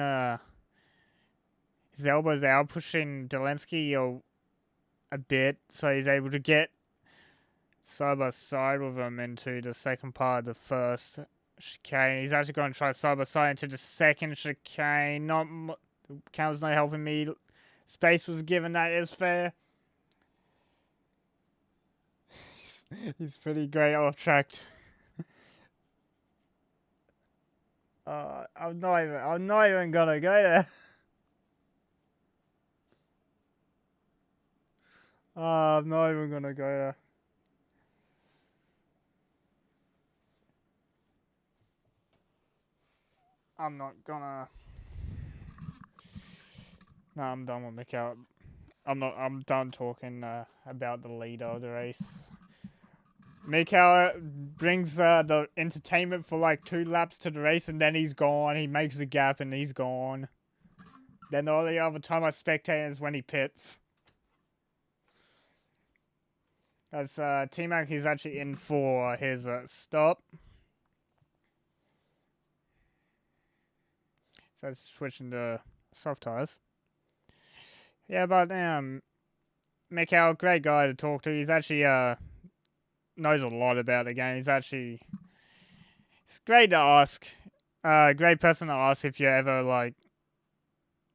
his elbows out, pushing Zelensky a bit, so he's able to get side by side with him into the second part of the 1st chicane. He's actually going to try side by side into the 2nd chicane. Camera's not helping me. Space was given, that is fair. He's pretty great off track. I'm not even gonna go there. I'm not even gonna go there. I'm not gonna. No, I'm done with Mikau. I'm done talking about the leader of the race. Mikau brings the entertainment for like 2 laps to the race, and then he's gone. He makes the gap and he's gone. Then the only other time I spectate is when he pits. As T-Mac, he's actually in for his stop. So it's switching to soft tires. Yeah, but Mikhail, great guy to talk to. He's actually knows a lot about the game. It's great to ask. Great person to ask if you ever like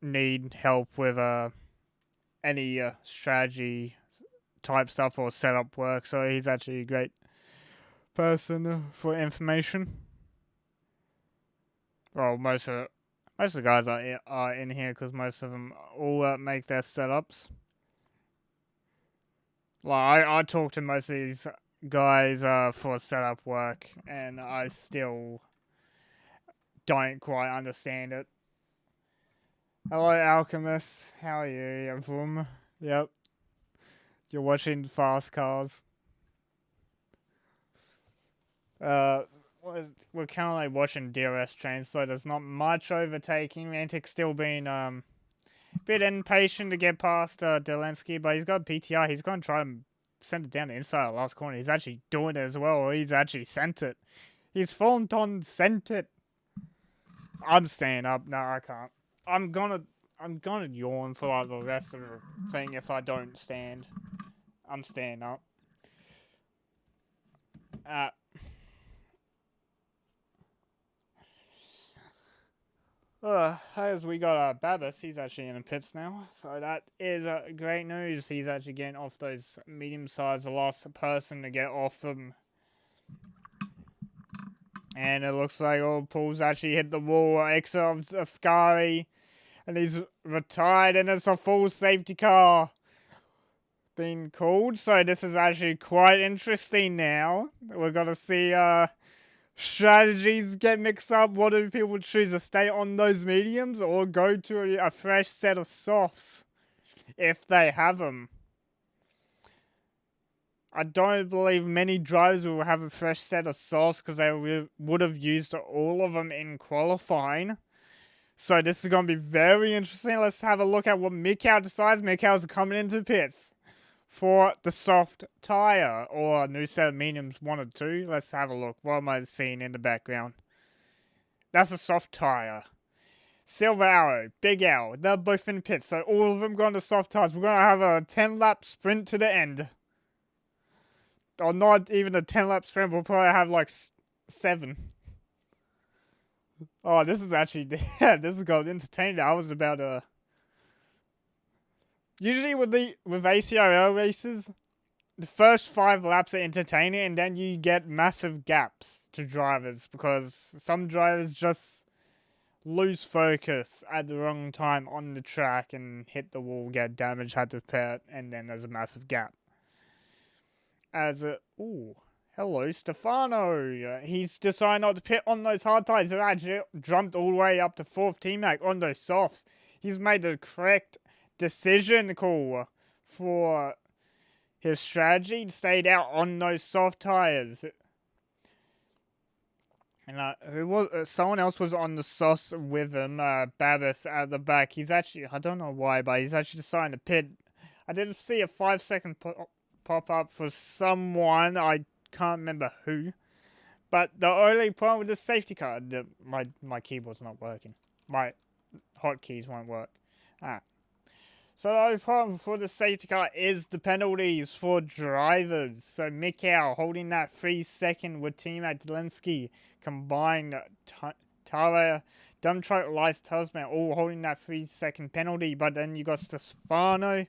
need help with any strategy type stuff or setup work. So he's actually a great person for information. Well, most of the guys are in here because most of them all make their setups. Like I talk to most of these guys for setup work, and I still don't quite understand it. Hello, Alchemist. How are you? Vroom. Yep. You're watching Fast Cars. We're currently watching DRS trains, so there's not much overtaking. Mantic's still being a bit impatient to get past Delensky, but he's got PTR. He's going to try and send it down the inside of the last corner. He's actually doing it as well, or he's actually sent it. He's fallen on sent it. I'm staying up. No, I can't. I'm gonna yawn for like the rest of the thing if I don't stand. I'm staying up. As we got Babis, he's actually in the pits now, so that is great news. He's actually getting off those medium size, the last person to get off them. And it looks like Paul's actually hit the wall, exit of Ascari, and he's retired, and it's a full safety car being called. So this is actually quite interesting now. We're gonna see strategies get mixed up. What do people choose, to stay on those mediums or go to a fresh set of softs if they have them? I don't believe many drivers will have a fresh set of softs because they would have used all of them in qualifying. So this is going to be very interesting. Let's have a look at what Mikhail decides. Mikhail's coming into pits for the soft tire, or a new set of mediums 1 or 2. Let's have a look. What am I seeing in the background? That's a soft tire. Silver Arrow, Big L, they're both in pits, so all of them going to soft tires. We're going to have a 10-lap sprint to the end. Or not even a 10-lap sprint, we'll probably have like 7. Oh, this is actually, yeah, this is going entertaining. I was about to... Usually with ACRL races, the first 5 laps are entertaining, and then you get massive gaps to drivers because some drivers just lose focus at the wrong time on the track and hit the wall, get damaged, had to repair it, and then there's a massive gap. Hello, Stefano. He's decided not to pit on those hard tires. He actually jumped all the way up to 4th teammate on those softs. He's made the correct decision call for his strategy, stayed out on those soft tires. And someone else was on the sauce with him, Babis at the back. He's actually, I don't know why, but he's actually deciding to pit. I did see a 5-second pop up for someone, I can't remember who. But the only problem with the safety car, my keyboard's not working. My hotkeys won't work. So the only problem for the safety car is the penalties for drivers. So Mikhail holding that 3-second with teammate Delensky, combined Tara, Dumb Truck, Lice, Tasman, all holding that 3-second penalty. But then you got Stefano,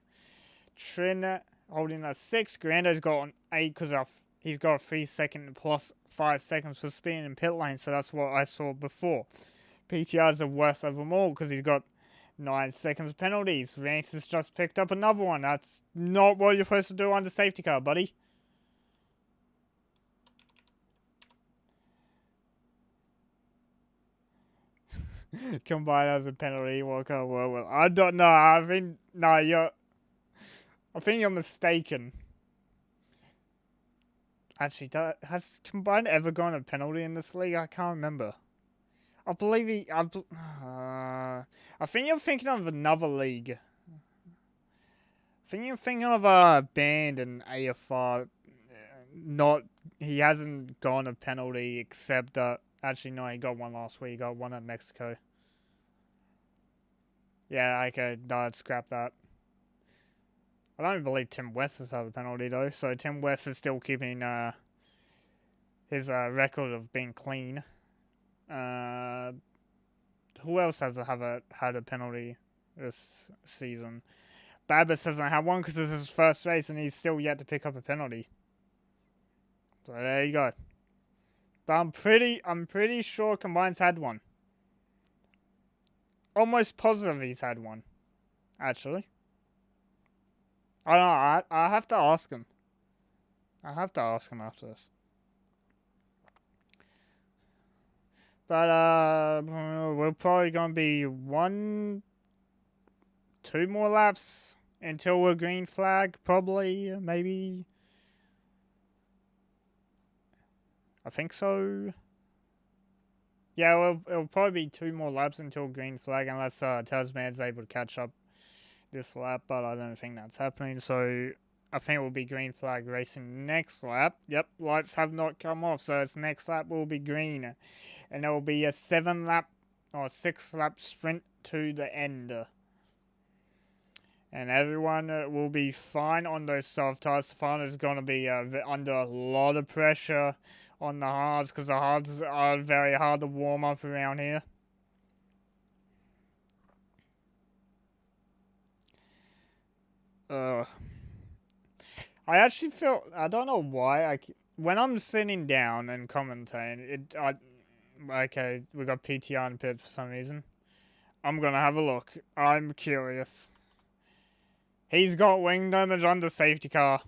Trin holding a 6. Grando's got an 8 because he's got a 3-second plus 5 seconds for speeding in pit lane. So that's what I saw before. PTR is the worst of them all because he's got 9 seconds penalties. Vance has just picked up another one. That's not what you're supposed to do on the safety car, buddy. Combined as a penalty. Well, I don't know. I think you're mistaken. Actually, has Combined ever gone a penalty in this league? I can't remember. I believe I think you're thinking of another league. I think you're thinking of a band in AFR. He hasn't gone a penalty except actually no, he got one last week. He got one at Mexico. Yeah, okay, no, I'd scrap that. I don't believe Tim West has had a penalty though, so Tim West is still keeping his record of being clean. Who else has had a penalty this season? Babbitt doesn't have one because this is his first race and he's still yet to pick up a penalty. So there you go. But I'm pretty sure Combine's had one. Almost positive he's had one, actually. I don't know. I have to ask him. I have to ask him after this. But we're probably gonna be 2 more laps until we're green flag. Probably, maybe. I think so. Yeah, well, it'll probably be 2 more laps until green flag, unless Tasman's able to catch up this lap. But I don't think that's happening. So I think it will be green flag racing next lap. Yep, lights have not come off, so its next lap will be green. And there will be a 7-lap or 6-lap sprint to the end. And everyone will be fine on those soft tires. Fun is going to be under a lot of pressure on the hards because the hards are very hard to warm up around here. I actually feel, I don't know why, when I'm sitting down and commentating, okay, we got PTR in pit for some reason. I'm gonna have a look. I'm curious. He's got wing damage on the safety car.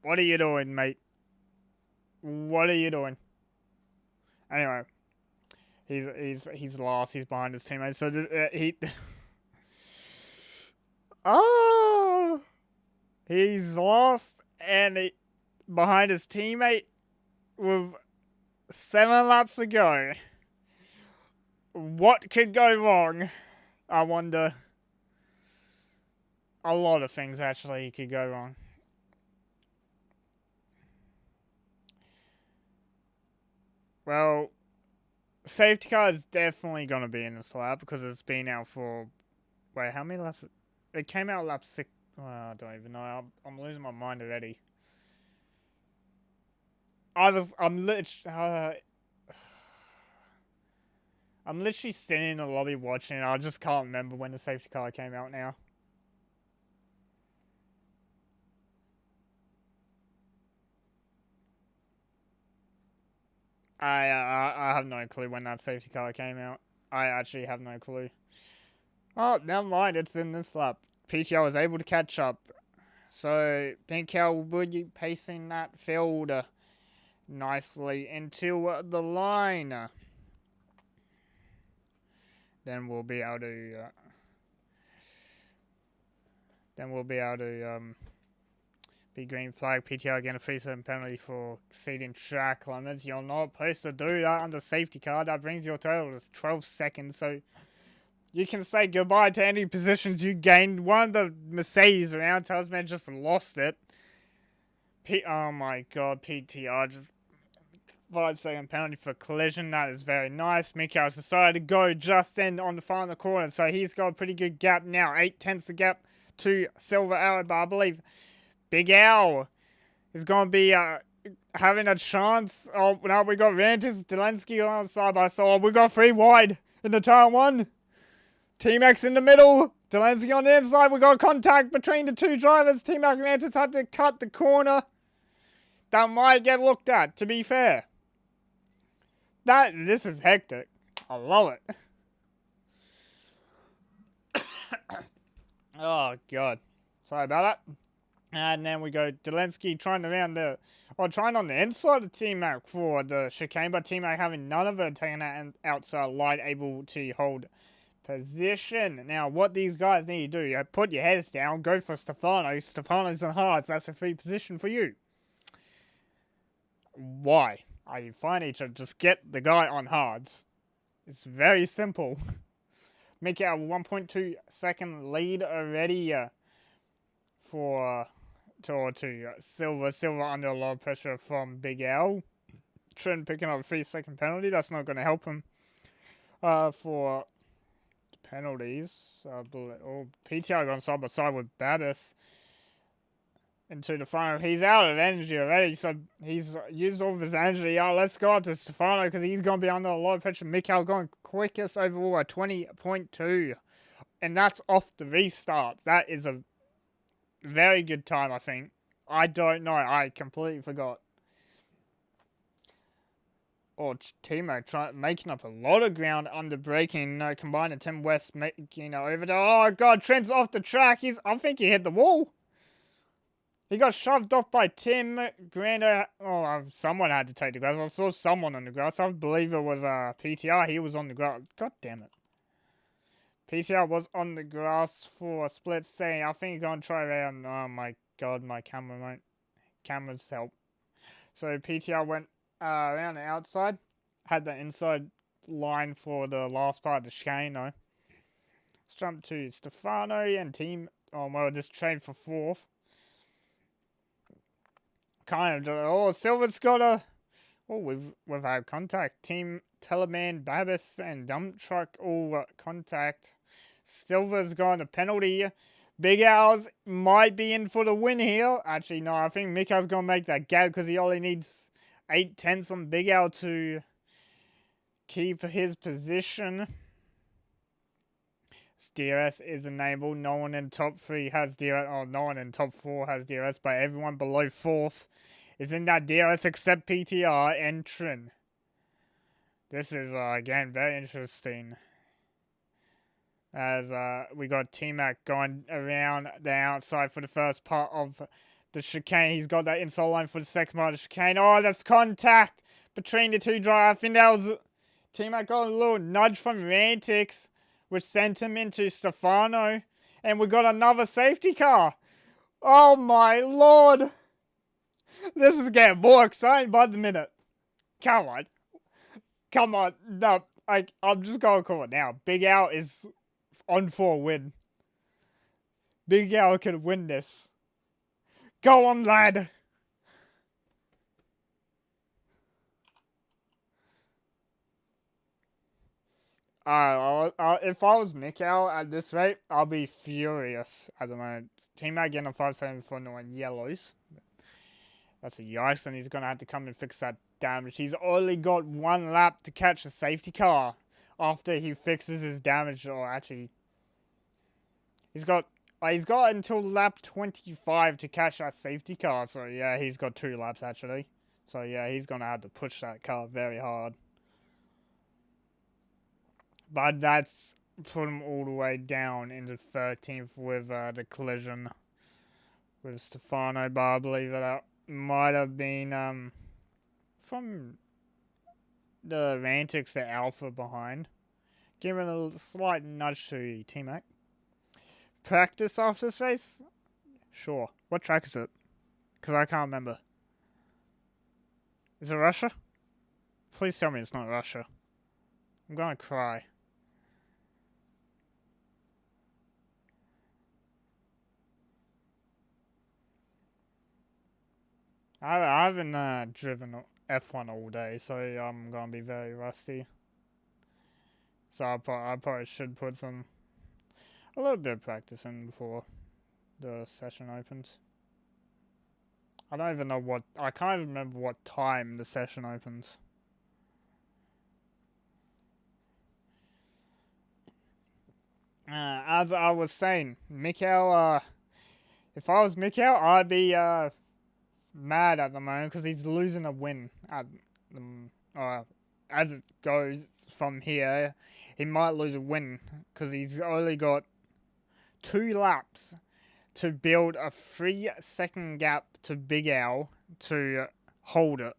What are you doing, mate? What are you doing? Anyway, he's lost. He's behind his teammate. So he. Oh, he's lost and behind his teammate with 7 laps to go. What could go wrong? I wonder. A lot of things actually could go wrong. Well, safety car is definitely going to be in this lap because it's been out for... Wait, how many laps? It came out lap 6... Oh, I don't even know. I'm losing my mind already. I'm literally sitting in the lobby watching it. I just can't remember when the safety car came out now. I have no clue when that safety car came out. I actually have no clue. Oh, never mind. It's in this lap. PTO was able to catch up. So, Pinkel will be pacing that field nicely into the line. Then we'll be able to... be green flag. PTO again a 3-7 penalty for exceeding track limits. You're not supposed to do that under safety car. That brings your total to 12 seconds. So you can say goodbye to any positions you gained. One of the Mercedes around Tasman just lost it. Oh my god, PTR just 5-second penalty for collision. That is very nice. Mikhail's decided to go just in on the final corner. So he's got a pretty good gap now. 8/10 the gap to Silver Arrow. But I believe Big Al is going to be having a chance. Oh, now we got Rantis, Delensky on side by side. We got 3 wide in the turn 1. Team X in the middle. Delensky on the inside. We got contact between the 2 drivers. Team X and Rantis had to cut the corner. That might get looked at, to be fair. This is hectic. I love it. Oh, God. Sorry about that. And then we go Delensky trying on the inside of T-Mac for the chicane, but T-Mac having none of it, taking that outside line, able to hold position. Now, what these guys need to do, you put your heads down, go for Stefano. Stefano's on hards, that's a free position for you. Why are you finding each other? Just get the guy on hards. It's very simple. Make it a 1.2 second lead already to Silver. Silver under a lot of pressure from Big Al. Trent picking up a 3-second penalty. That's not going to help him for penalties. PTR gone side by side with Babis into the final. He's out of energy already, so he's used all of his energy. Let's go up to Stefano because he's going to be under a lot of pressure. Mikhail going quickest overall at 20.2. And that's off the restart. That is a very good time, I think. I don't know. I completely forgot. Timo making up a lot of ground under braking. Combined and Tim West making over the... Oh, God. Trent's off the track. I think he hit the wall. He got shoved off by Tim Grando. Someone had to take the grass. I saw someone on the grass. I believe it was PTR. He was on the grass. God damn it. PTR was on the grass for a split second. I think he's going to try around. Oh my God, my camera won't. Camera's help. So PTR went around the outside. Had the inside line for the last part of the chicane though. Let's jump to Stefano and team. Just trained for fourth. Silver's got a... we've had contact. Team Teleman, Babis, and Dump Truck all contact. Silver's got a penalty. Big Al's might be in for the win here. Actually, no, I think Mikhail's going to make that gap because he only needs 8/10 on Big Al to keep his position. DRS is enabled. No one in top 3 has DRS. No one in top 4 has DRS, but everyone below 4th is in that DRS except PTR and Trin. This is, again, very interesting. As we got T-Mac going around the outside for the first part of the chicane. He's got that inside line for the second part of the chicane. Oh, that's contact between the two drivers. I think that was... T-Mac got a little nudge from Rantix, which sent him into Stefano. And we got another safety car. Oh my lord. This is getting more exciting by the minute. Come on. Come on. No, I'm just going to call it now. Big Al is on for a win. Big Al can win this. Go on, lad. If I was Mikhail at this rate, I'll be furious at the moment. Teammate getting a 574 on yellows. That's a yikes, and he's going to have to come and fix that damage. He's only got 1 lap to catch a safety car after he fixes his damage. Or actually, he's got until lap 25 to catch that safety car. So yeah, he's got 2 laps actually. So yeah, he's going to have to push that car very hard. But that's put him all the way down into 13th with the collision with Stefano. But I believe that might have been from the Rantix to Alpha behind. Giving a slight nudge to T-Mac. Practice after this race? Sure. What track is it? Because I can't remember. Is it Russia? Please tell me it's not Russia. I'm going to cry. I haven't driven F1 all day, so I'm going to be very rusty. So I probably should put a little bit of practice in before the session opens. I don't even know I can't even remember what time the session opens. As I was saying, Mikhail, if I was Mikhail, I'd be mad at the moment because he's losing a win at as it goes from here. He might lose a win because he's only got 2 laps to build a 3-second gap to Big Al to hold it.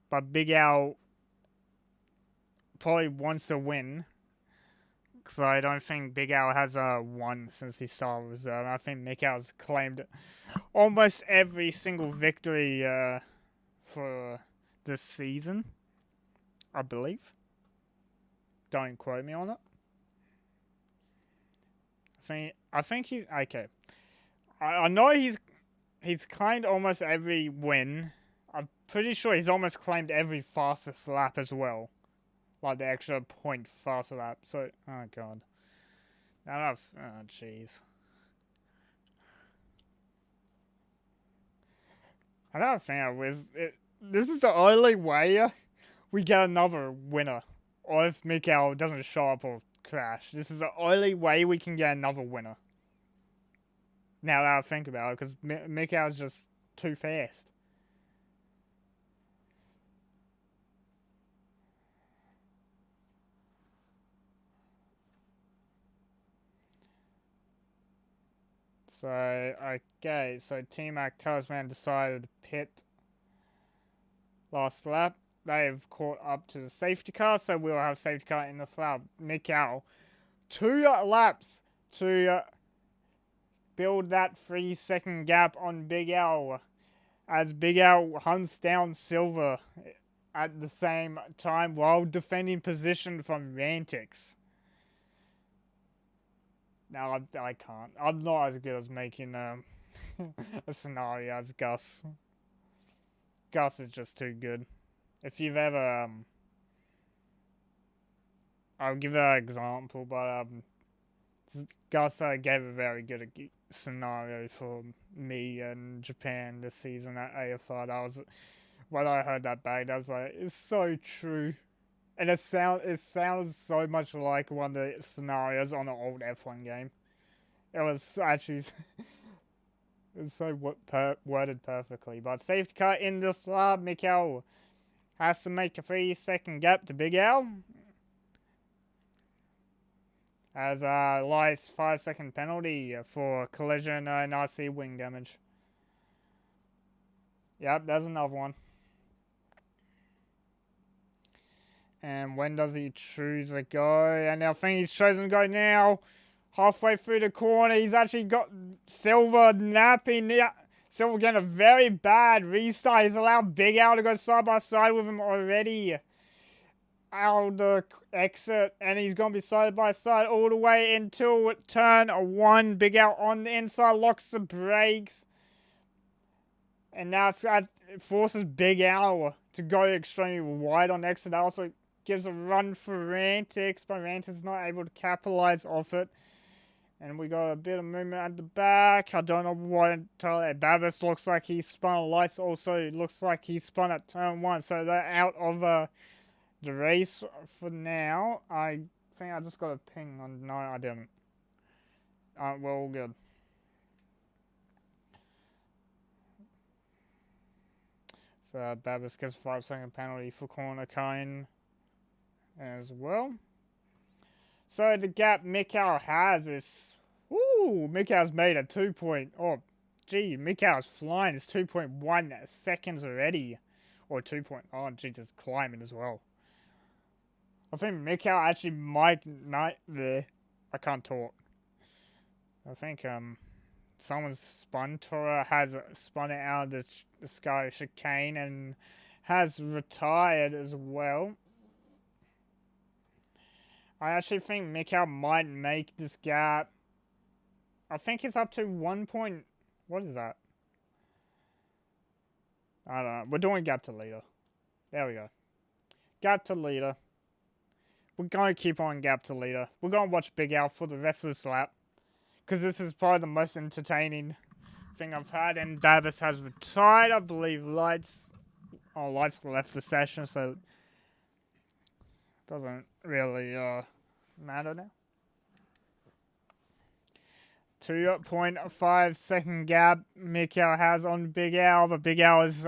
But Big Al probably wants to win because I don't think Big Al has won since he started reserve. I think Mikhail's claimed almost every single victory for this season, I believe. Don't quote me on it. I think he's okay. I know he's claimed almost every win. I'm pretty sure he's almost claimed every fastest lap as well, like the extra point faster lap. So oh god, I don't know if, oh, jeez. I don't think this is the only way we get another winner. Or if Mikael doesn't show up or crash. This is the only way we can get another winner. Now that I think about it, because Mikael's just too fast. So, okay, so Team Talisman decided to pit last lap. They have caught up to the safety car, so we'll have safety car in this lap. Mikael, 2 laps to build that 3-second gap on Big L, as Big L hunts down Silver at the same time while defending position from Rantix. No, I can't. I'm not as good as making a scenario as Gus. Gus is just too good. If you've ever, I'll give an example, but Gus gave a very good scenario for me in Japan this season at AFR. That was when I heard that back. I was like, it's so true. And it sounds so much like one of the scenarios on an old F1 game. It was actually it was so worded perfectly. But safety car in this lap, Mikael has to make a 3-second gap to Big L. As lies 5-second penalty for collision and RC wing damage. Yep, there's another one. And when does he choose to go? And I think he's chosen to go now. Halfway through the corner, he's actually got Silver napping. Silver getting a very bad restart. He's allowed Big Al to go side by side with him already. Out the exit, and he's going to be side by side all the way until turn 1. Big Al on the inside, locks the brakes. And now it forces Big Al to go extremely wide on exit. That also gives a run for Rantix, but Rantix not able to capitalize off it. And we got a bit of movement at the back. I don't know what entirely. Babis looks like he spun. Lights also looks like he spun at turn 1. So they're out of the race for now. I think I just got a ping on. No, I didn't. We're all good. So Babis gets a 5-second penalty for corner cone as well. So the gap Mikael has is, Mikael's made a 2 point. Oh, gee, Mikael's flying is 2.1 seconds already, or 2 point. Oh, gee, just climbing as well. I think Mikael actually might not there. I can't talk. I think someone's spun. Tora has spun it out of the Sky Chicane and has retired as well. I actually think Mikael might make this gap. I think it's up to 1 point. What is that? I don't know. We're doing gap to leader. There we go. Gap to leader. We're going to keep on gap to leader. We're going to watch Big Al for the rest of this lap, because this is probably the most entertaining thing I've had. And Davis has retired, I believe. Lights left the session, so it doesn't really matter now. 2.5 second gap Mikael has on Big Al, but Big Al is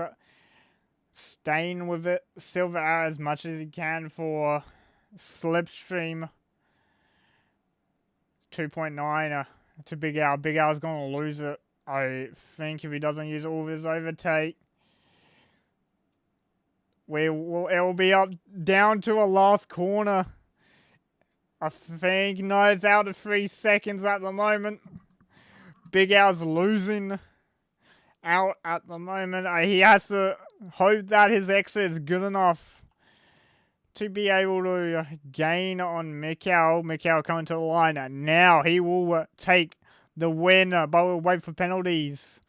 staying with it. Silver as much as he can for slipstream. 2.9 to Big Al. Big Al's going to lose it, I think, if he doesn't use all of his overtake. It will be up down to a last corner. I think, no, it's out of 3 seconds at the moment. Big Al's losing out at the moment. He has to hope that his exit is good enough to be able to gain on Mikael. Mikael coming to the line. Now he will take the win, but we'll wait for penalties.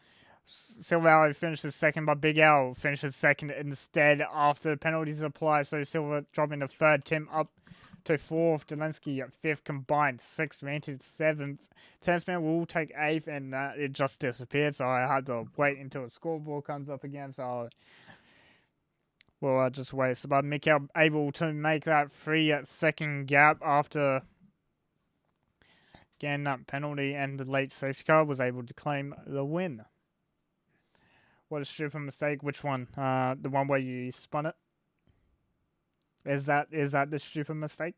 Silver finishes second, but Big Al finishes second instead after penalties apply. So Silver dropping to third, Tim up to 4th, Zelensky at 5th, combined 6th, Ranted 7th. Tensman will take 8th, and it just disappeared, so I had to wait until the scoreboard comes up again, so well, I just wait. But Mikkel able to make that 3-second gap after getting that penalty, and the late safety car was able to claim the win. What a stupid mistake. Which one? The one where you spun it? Is that the stupid mistake?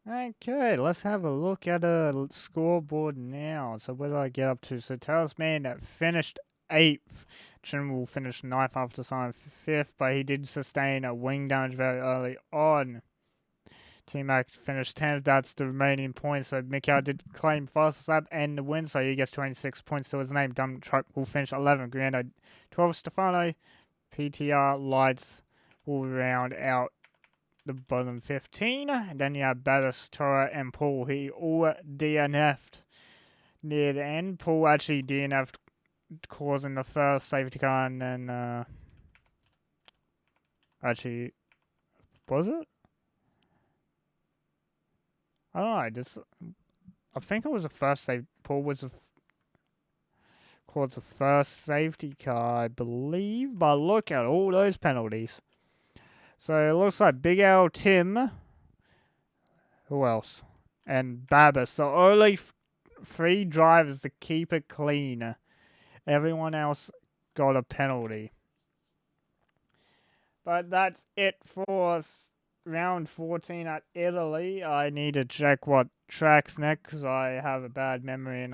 Okay, let's have a look at the scoreboard now. So where did I get up to? So Talisman finished 8th. Chin will finish 9th after signing 5th, but he did sustain a wing damage very early on. Team Max finished 10th. That's the remaining points. So Mikhail did claim fastest lap and the win, so he gets 26 points to his name. Dump Truck will finish 11th. Grando 12th. Stefano. PTR Lights will round out the bottom 15. And then you have Babis, Tora, and Paul. He all DNF'd near the end. Paul actually DNF'd, causing the first safety car, and then actually, was it? I don't know. I think it was the first safety. Paul was caused the first safety car, I believe. But look at all those penalties. So it looks like Big L, Tim. Who else? And Babis. The only 3 drivers to keep it clean. Everyone else got a penalty. But that's it for round 14 at Italy. I need to check what track's next because I have a bad memory and